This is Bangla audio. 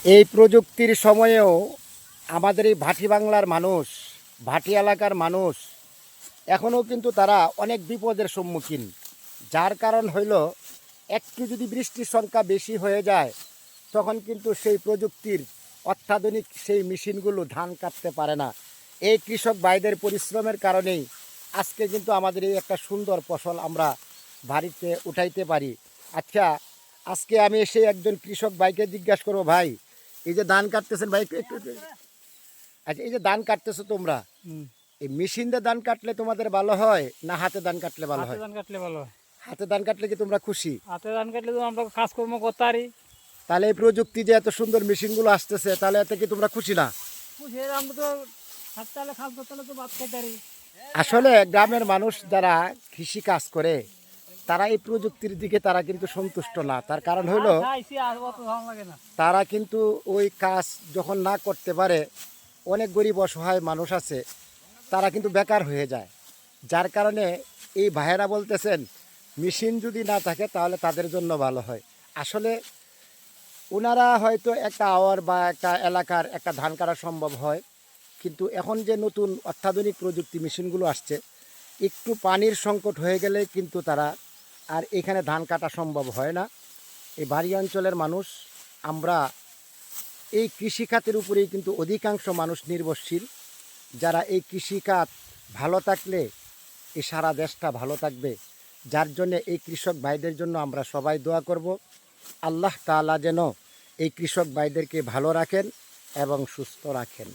এই প্রযুক্তির সময়েও আমাদের এই ভাটি বাংলার মানুষ, ভাটি এলাকার মানুষ এখনও কিন্তু তারা অনেক বিপদের সম্মুখীন। যার কারণ হইল, একটু যদি বৃষ্টির সংখ্যা বেশি হয়ে যায় তখন কিন্তু সেই প্রযুক্তির অত্যাধুনিক সেই মেশিনগুলো ধান কাটতে পারে না। এই কৃষক ভাইদের পরিশ্রমের কারণেই আজকে কিন্তু আমাদের এই একটা সুন্দর ফসল আমরা বাড়িতে উঠাইতে পারি। আচ্ছা, আজকে আমি এসে একজন কৃষক ভাইকে জিজ্ঞাসা করবো, ভাই এই যে ধান কাটতেছেন ভাই আচ্ছা, এই যে ধান কাটতেছো তোমরা, এই মেশিন দিয়ে ধান কাটলে তোমাদের ভালো হয় না হাতে ধান কাটলে ভালো হয়? ধান কাটলে ভালো হয়। হাতে ধান কাটলে কি তোমরা খুশি? হাতে ধান কাটলে তো আমরা কাজকর্ম করতে পারি। তাহলে এই প্রযুক্তি যে এত সুন্দর মেশিনগুলো আসতেছে, তাহলে এতে কি তোমরা খুশি না? আমরা তো হাততালে খাল করতে তো ভাত খাইতে পারি। আসলে গ্রামের মানুষ যারা কৃষি কাজ করে তারা এই প্রযুক্তির দিকে তারা কিন্তু সন্তুষ্ট না। তার কারণ হলো, খাইছি আর অত ভালো লাগে না। তারা কিন্তু ওই কাজ যখন না করতে পারে, অনেক গরিব অসহায় মানুষ আছে, তারা কিন্তু বেকার হয়ে যায়। যার কারণে এই ভাইয়েরা বলতেছেন মেশিন যদি না থাকে তাহলে তাদের জন্য ভালো হয়। আসলে ওনারা হয়তো একটা আওয়ার বা একটা এলাকার একটা ধান কাটা সম্ভব হয়, কিন্তু এখন যে নতুন অত্যাধুনিক প্রযুক্তি মেশিনগুলো আসছে, একটু পানির সংকট হয়ে গেলে কিন্তু তারা আর এখানে ধান কাটা সম্ভব হয় না। এই বাড়ি অঞ্চলের মানুষ আমরা এই কৃষিখাতের উপরেই কিন্তু অধিকাংশ মানুষ নির্ভরশীল। যারা এই কৃষিখাত ভালো থাকলে এই সারা দেশটা ভালো থাকবে। যার জন্য এই কৃষক ভাইদের জন্য আমরা সবাই দোয়া করব, আল্লাহ তাআলা যেন এই কৃষক ভাইদেরকে ভালো রাখেন এবং সুস্থ রাখেন।